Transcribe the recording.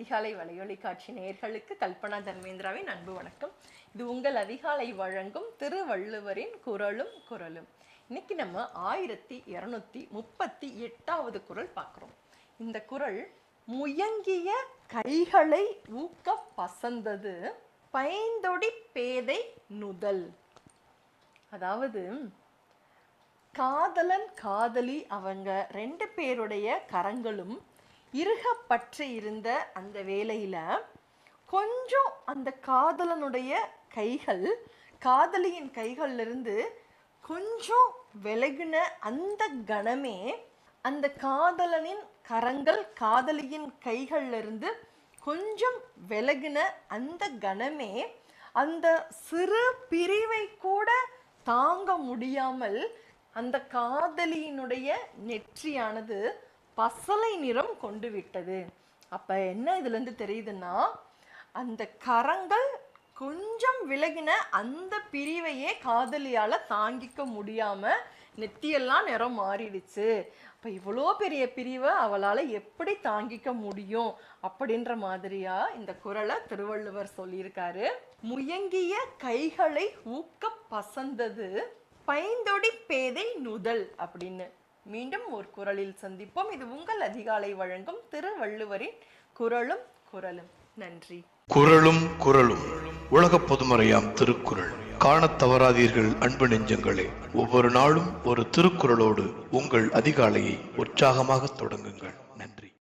அதிகாலை வலையொலி காட்சி நேயர்களுக்கு கல்பனா தர்மேந்திராவின் அன்பு வணக்கம். இது உங்கள் அதிகாலை வழங்கும் திருவள்ளுவரின் குறளும் குறளும். இன்னைக்கு நம்ம 1238வது குறள் பார்க்குறோம். இந்த குறள், முயங்கிய கைகளை ஊக்க பசந்தது பைந்தொடி பேதை நுதல். அதாவது காதலன் காதலி அவங்க 2 பேருடைய கரங்களும் இறுக பற்றி இருந்த அந்த வேளையில கொஞ்சம் அந்த காதலனுடைய கைகள் காதலியின் கைகள்ல இருந்து கொஞ்சம் விலகின அந்த கணமே, அந்த காதலனின் கரங்கள் காதலியின் கைகள்ல இருந்து கொஞ்சம் விலகின அந்த கணமே அந்த சிறு பிரிவை கூட தாங்க முடியாமல் அந்த காதலியினுடைய நெற்றியானது பசலை நிறம் கொண்டு விட்டது. அப்ப என்ன இதுல இருந்து தெரியுதுன்னா, அந்த கரங்கள் கொஞ்சம் விலகின அந்த பிரிவையே காதலியால தாங்கிக்க முடியாம நெத்தியெல்லாம் நிறம் மாறிடுச்சு. அப்ப இவ்வளோ பெரிய பிரிவை அவளால எப்படி தாங்கிக்க முடியும் அப்படின்ற மாதிரியா இந்த குறளை திருவள்ளுவர் சொல்லியிருக்காரு. முயங்கிய கைகளை ஊக்க பசந்தது பைந்தொடி பேதை நுதல் அப்படின்னு. மீண்டும் ஒரு குறளில் சந்திப்போம். இது உங்கள் அதிகாலை வழங்கும் திருவள்ளுவரின் குறளும் குறளும். நன்றி. குறளும் குறளும் உலக பொதுமறையாம் திருக்குறள். காணத் தவறாதீர்கள் அன்பு நெஞ்சங்களே. ஒவ்வொரு நாளும் ஒரு திருக்குறளோடு உங்கள் அதிகாலையை உற்சாகமாக தொடங்குங்கள்.